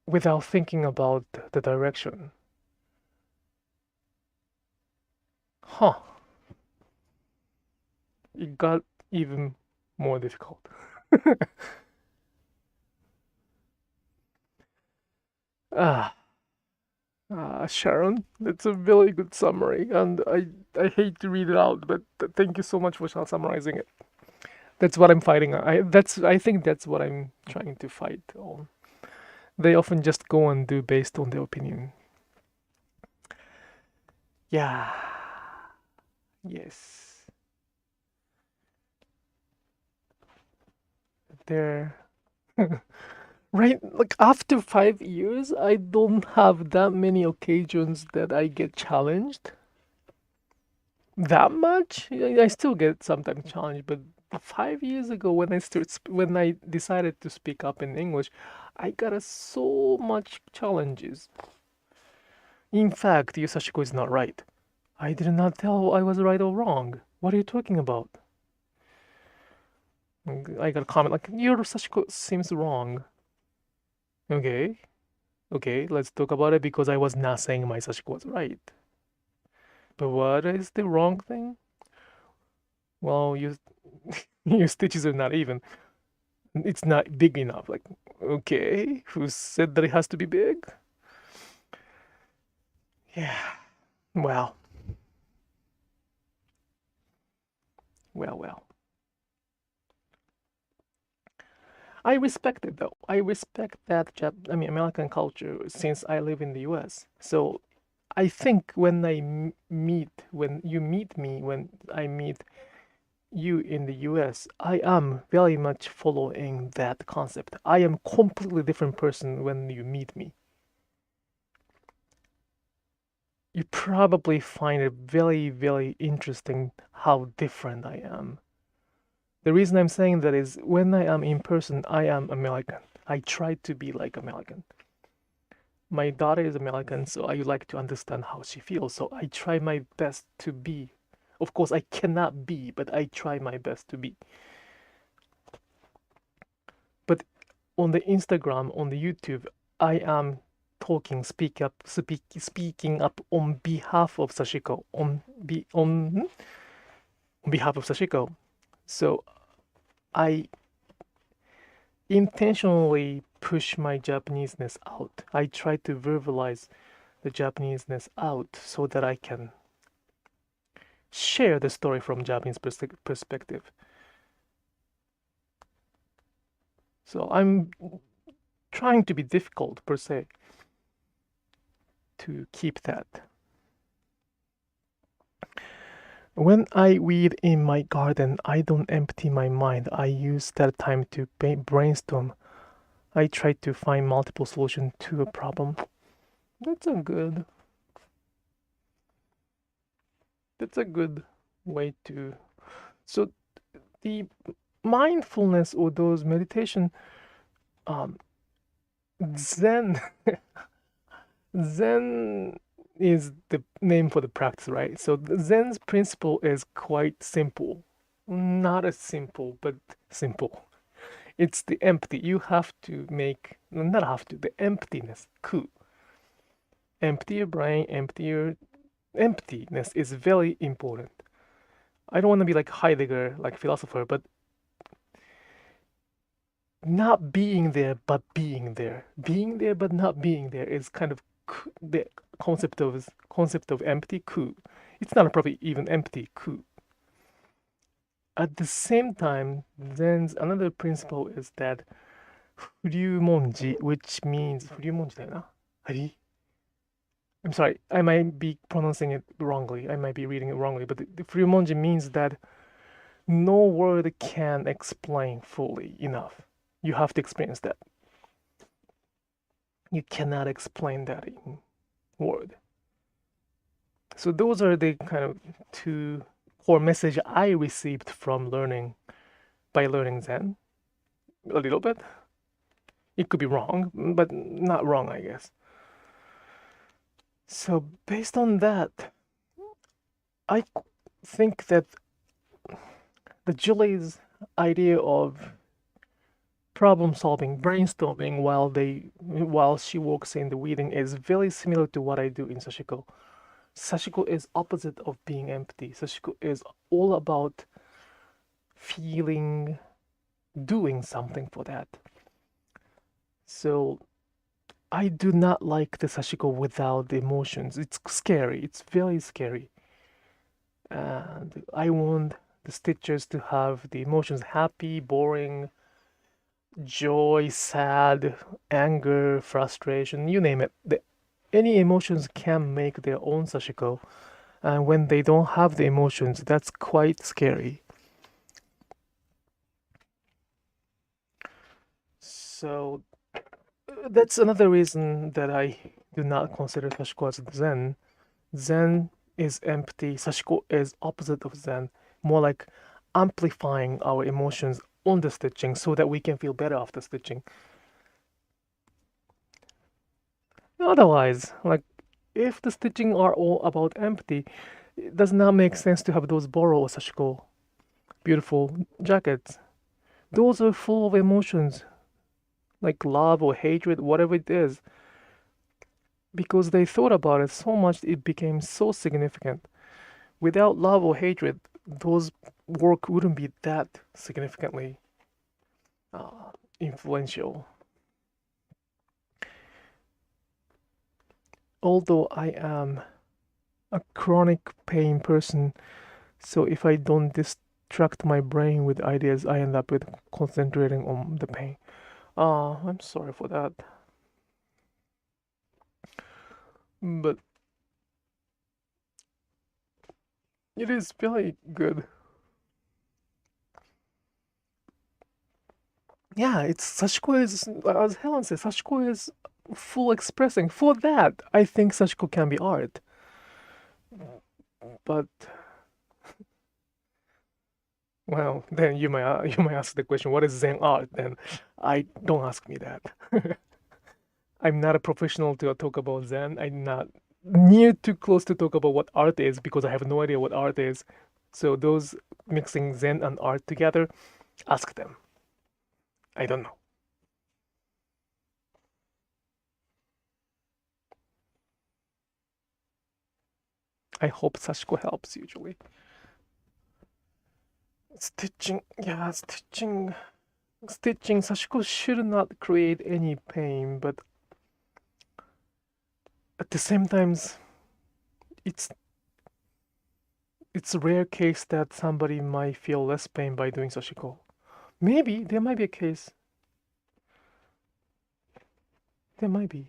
without thinking about the direction. Huh. It got even more difficult. Sharon, that's a really good summary, and I hate to read it out, but thank you so much for summarizing it. That's what I'm fighting. I think that's what I'm trying to fight on. They often just go and do based on their opinion. Yeah. Yes. They're right. Like after 5 years, I don't have that many occasions that I get challenged. That much? I still get sometimes challenged, but 5 years ago when I decided to speak up in English, I got so much challenges. In fact, your Sashiko is not right. I did not tell I was right or wrong. What are you talking about? I got a comment like your Sashiko seems wrong. Okay, let's talk about it because I was not saying my Sashiko was right. But what is the wrong thing? Well, your stitches are not even. It's not big enough. Like, okay, who said that it has to be big? Yeah. Well. I respect it though. I respect that American culture since I live in the US. So I think when when you meet me, when I meet you in the US, I am very much following that concept. I am completely different person when you meet me. You probably find it very, very interesting how different I am. The reason I'm saying that is when I am in person, I am American. I try to be like American. My daughter is American, so I like to understand how she feels. So I try my best to be. Of course, I cannot be, but I try my best to be. But on the Instagram, on the YouTube, I am speaking up on behalf of Sashiko, on behalf of Sashiko. So I intentionally push my Japaneseness out. I try to verbalize the Japaneseness out so that I can share the story from Japanese perspective. So I'm trying to be difficult per se to keep that. When I weed in my garden, I don't empty my mind. I use that time to brainstorm. I try to find multiple solutions to a problem. That's a good way to. So the mindfulness or those meditation, Zen, Zen is the name for the practice, right? So Zen's principle is quite simple. Not as simple, but simple. It's the empty. You have to make, not have to, the emptiness, ku. Empty your brain, emptiness is very important. I don't want to be like Heidegger, like philosopher, but not being there but being there. Being there but not being there is kind of the concept of empty ku. It's not probably even empty ku. At the same time, then another principle is that furyumonji, which means furyumonji だよな。I'm sorry, I might be pronouncing it wrongly. I might be reading it wrongly, but the furyumonji means that no word can explain fully enough. You have to experience that. You cannot explain that in word. So those are the kind of two core message I received from by learning Zen. A little bit. It could be wrong, but not wrong, I guess. So based on that, I think that the Julie's idea of problem solving, brainstorming while she works in the weeding is very similar to what I do in Sashiko. Sashiko is opposite of being empty. Sashiko is all about feeling, doing something for that. So I do not like the Sashiko without the emotions. It's scary. It's very scary. And I want the stitchers to have the emotions happy, boring, joy, sad, anger, frustration, you name it. Any emotions can make their own Sashiko. And when they don't have the emotions, that's quite scary. So that's another reason that I do not consider Sashiko as Zen. Zen is empty. Sashiko is opposite of Zen, more like amplifying our emotions on the stitching so that we can feel better after stitching. Otherwise, like if the stitching are all about empty, it does not make sense to have those Boro or Sashiko beautiful jackets. Those are full of emotions, like love or hatred, whatever it is. Because they thought about it so much, it became so significant. Without love or hatred, those work wouldn't be that significantly influential. Although I am a chronic pain person, so if I don't distract my brain with ideas, I end up with concentrating on the pain. I'm sorry for that. But it is very good. Yeah, it's Sashiko is, as Helen says, Sashiko is full expressing. For that, I think Sashiko can be art. But well, then you might ask the question, what is Zen art? Then I don't ask me that. I'm not a professional to talk about Zen. I'm not near too close to talk about what art is because I have no idea what art is. So those mixing Zen and art together, ask them. I don't know. I hope Sashiko helps usually. Stitching, yeah, stitching. Sashiko should not create any pain, but at the same time, it's a rare case that somebody might feel less pain by doing Sashiko. Maybe there might be a case. There might be.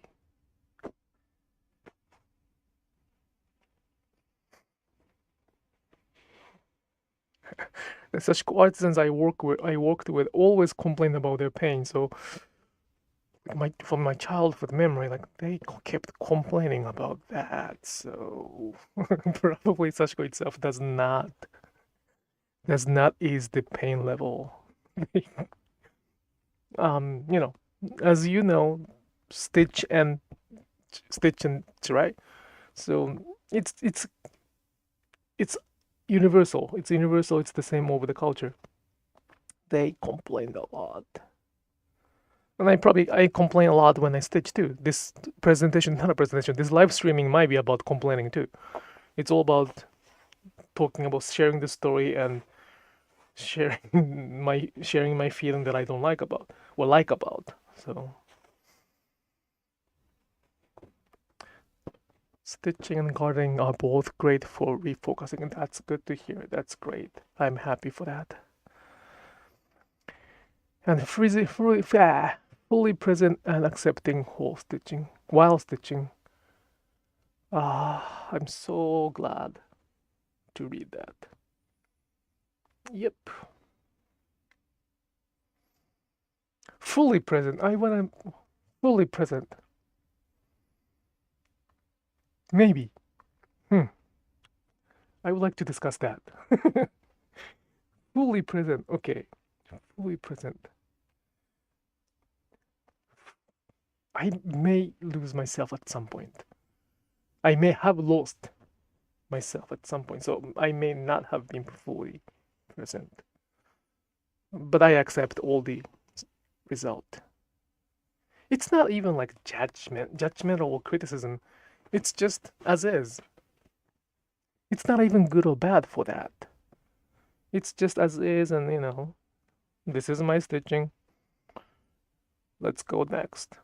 The Sashiko artisans I worked with always complain about their pain. So from my childhood memory, like they kept complaining about that. So probably Sashiko itself does not ease the pain level. You know, as you know, stitch and right. So it's universal. It's universal. It's the same over the culture. They complained a lot. And I complain a lot when I stitch too. This presentation, not a presentation, this live streaming might be about complaining too. It's all about talking about sharing the story and sharing my feeling that I don't like about or like about. So stitching and gardening are both great for refocusing, and that's good to hear. That's great. I'm happy for that. And fully present and accepting whole stitching while stitching. I'm so glad to read that. Yep. Fully present. I want to fully present. Maybe. I would like to discuss that. Fully present. Okay. Fully present. I may lose myself at some point. I may have lost myself at some point, so I may not have been fully present. But I accept all the result. It's not even like judgmental or criticism. It's just as is. It's not even good or bad for that. It's just as is, and this is my stitching. Let's go next.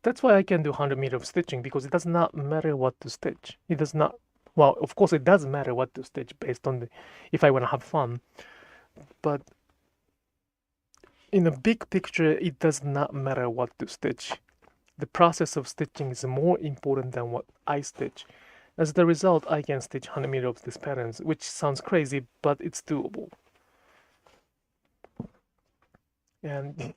That's why I can do 100 meters of stitching, because it does not matter what to stitch. It does not, well, of course it does matter what to stitch based on if I want to have fun. But in the big picture, it does not matter what to stitch. The process of stitching is more important than what I stitch. As the result, I can stitch 100 meters of these patterns, which sounds crazy, but it's doable. And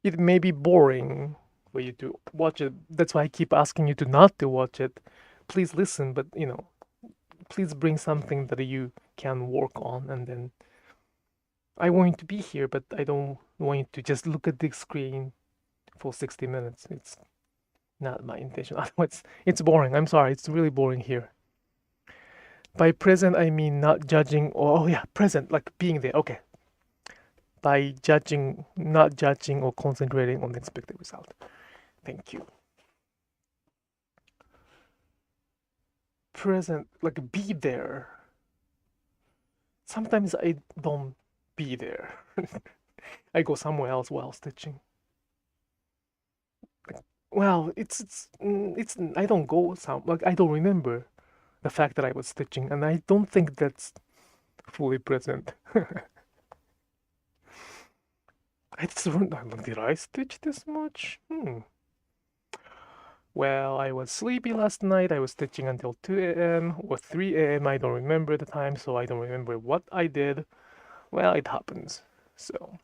it may be boring for you to watch it. That's why I keep asking you to not to watch it. Please listen, but please bring something that you can work on, and then I want you to be here, but I don't want you to just look at the screen for 60 minutes. It's not my intention. Otherwise, it's boring. I'm sorry. It's really boring here. By present, I mean not judging. Oh yeah, present, like being there. Okay. By judging, not judging or concentrating on the expected result. Thank you. Present, like be there. Sometimes I don't be there. I go somewhere else while stitching. Well, it's I don't go I don't remember the fact that I was stitching, and I don't think that's fully present. Did I stitch this much? Well, I was sleepy last night. I was stitching until 2 a.m. or 3 a.m. I don't remember the time, so I don't remember what I did. Well, it happens. So,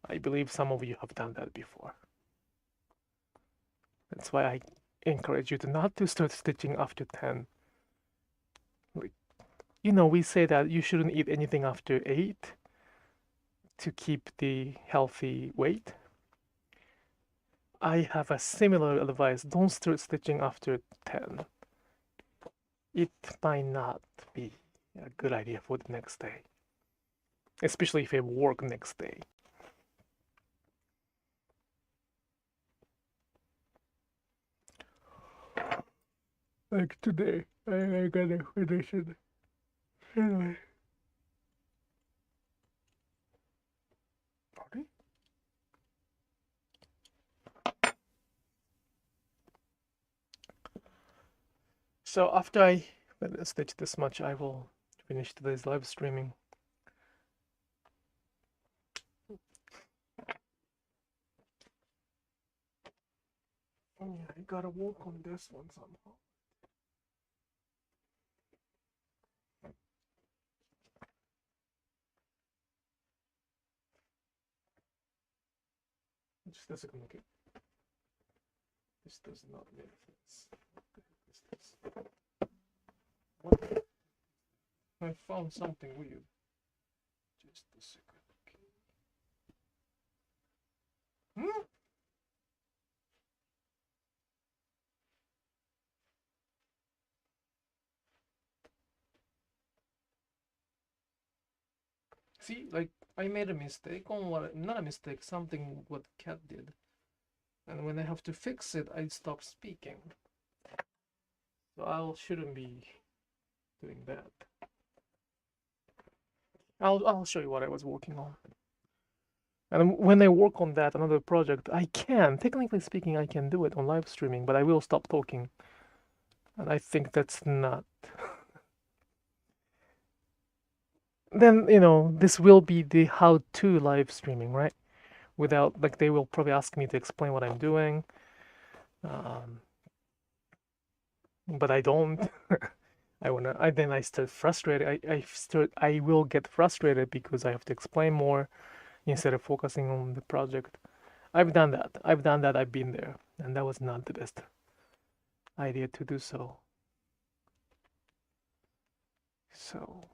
I believe some of you have done that before. That's why I encourage you to not to start stitching after 10. Like, we say that you shouldn't eat anything after 8 to keep the healthy weight. I have a similar advice. Don't start stitching after 10. It might not be a good idea for the next day, especially if you work next day. Like today, I gotta finish it. Anyway. Sorry? So after I stitch this much, I will finish today's live streaming. Oh yeah, I gotta work on this one somehow. Just a second, okay? This does not make sense. What the heck is this? What? I found something weird. Just a second, okay? Hmm? See, like I made a mistake on what, not a mistake, something what cat did. And when I have to fix it, I stop speaking. So I shouldn't be doing that. I'll show you what I was working on. And when I work on that, another project, I can, technically speaking, I can do it on live streaming, but I will stop talking. And I think that's not. Then, this will be the how-to live streaming, right? Without, like, they will probably ask me to explain what I'm doing. But I don't. Then I start frustrated. I will get frustrated because I have to explain more instead of focusing on the project. I've done that. I've been there, and that was not the best idea to do so. So,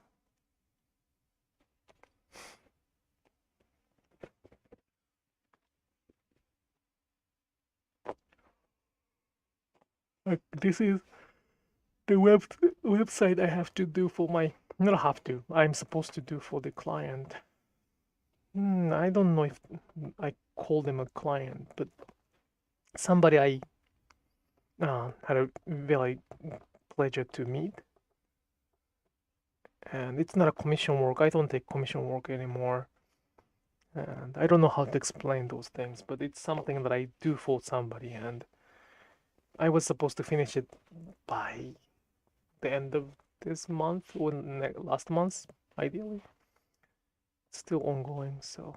like, this is the website I have to do for my, not have to, I'm supposed to do for the client. I don't know if I call them a client, but somebody I had a very pleasure to meet. And it's not a commission work. I don't take commission work anymore. And I don't know how to explain those things, but it's something that I do for somebody, and I was supposed to finish it by the end of this month or last month, ideally. It's still ongoing, so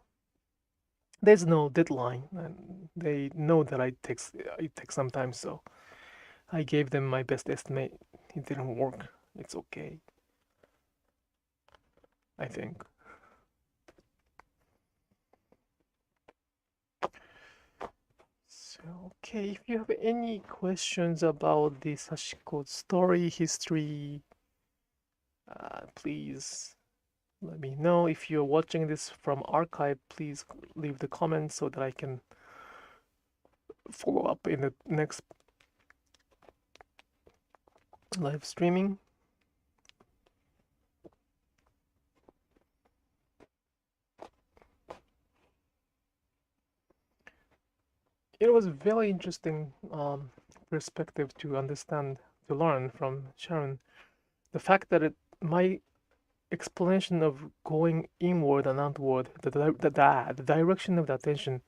there's no deadline, and they know that it takes some time, so I gave them my best estimate. It didn't work. It's okay, I think. So, okay, if you have any questions about the Sashiko story history, please let me know. If you're watching this from archive, please leave the comments so that I can follow up in the next live streaming. It was a very interesting perspective to understand, to learn from Sharon. The fact that my explanation of going inward and outward, the direction of the attention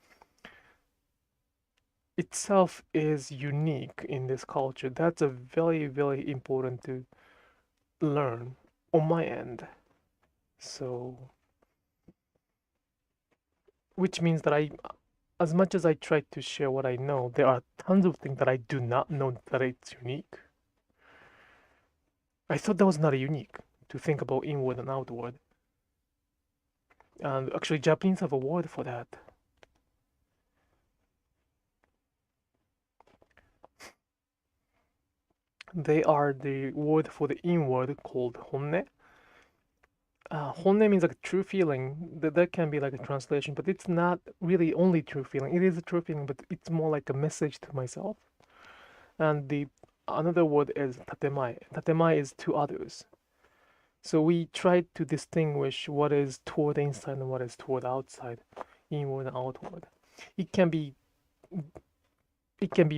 itself is unique in this culture. That's a very, very important to learn on my end. So, which means that as much as I try to share what I know, there are tons of things that I do not know that it's unique. I thought that was not unique to think about inward and outward. And actually, Japanese have a word for that. They are the word for the inward called honne. Honne means like true feeling. That can be like a translation, but it's not really only true feeling. It is a true feeling, but it's more like a message to myself. And the another word is tatemae. Tatemae is to others. So we try to distinguish what is toward the inside and what is toward the outside, inward and outward. It can be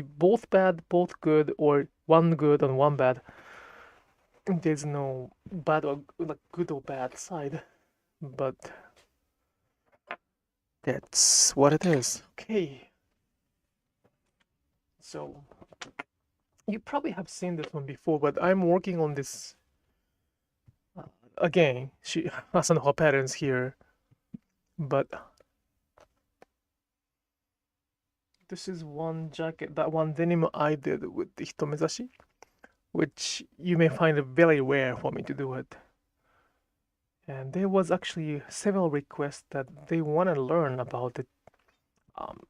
both bad, both good, or one good and one bad. There's no bad or like good or bad side, but that's what it is. Okay. So you probably have seen this one before, but I'm working on this again. She Asano her patterns here, but this is one jacket, that one denim I did with the hitomezashi, which you may find it very rare for me to do it. And there was actually several requests that they want to learn about the um,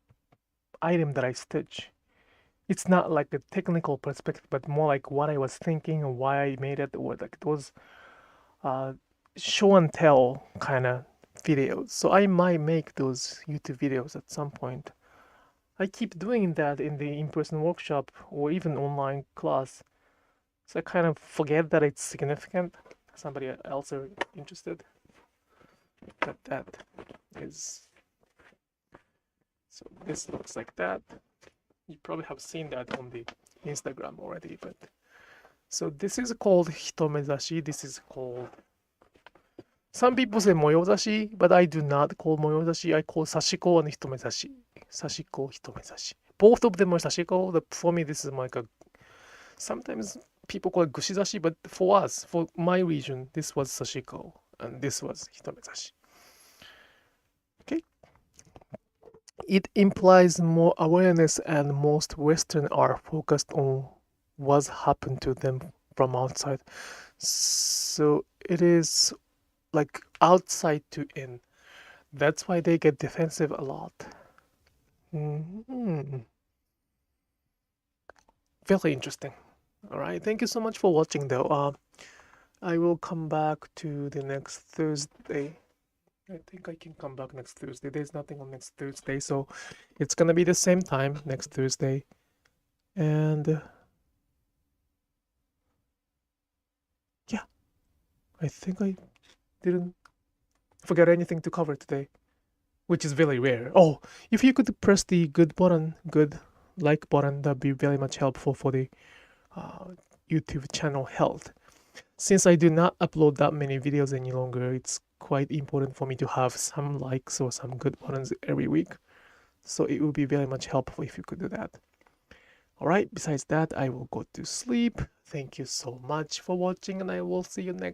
item that I stitch. It's not like a technical perspective, but more like what I was thinking and why I made it, or like it was show and tell kind of videos. So I might make those YouTube videos at some point. I keep doing that in the in-person workshop or even online class. So I kind of forget that it's significant. Somebody else are interested. But that is... So this looks like that. You probably have seen that on the Instagram already, but... So this is called hitomezashi. This is called... Some people say moyozashi, but I do not call moyozashi. I call sashiko and hitomezashi. Sashiko, hitomezashi. Both of them are sashiko. For me, this is like a... Sometimes people call it gushizashi, but for us, for my region, this was sashiko and this was hitomezashi. Okay. It implies more awareness, and most Western are focused on what's happened to them from outside. So it is like outside to in. That's why they get defensive a lot. Very interesting. All right, thank you so much for watching though. I will come back to the next Thursday. I think I can come back next Thursday. There's nothing on next Thursday, so it's gonna be the same time next Thursday. And yeah, I think I didn't forget anything to cover today, which is very rare. Oh, if you could press the good button, good like button, that'd be very much helpful for the YouTube channel health. Since I do not upload that many videos any longer, it's quite important for me to have some likes or some good buttons every week. So it would be very much helpful if you could do that. All right, besides that, I will go to sleep. Thank you so much for watching, and I will see you next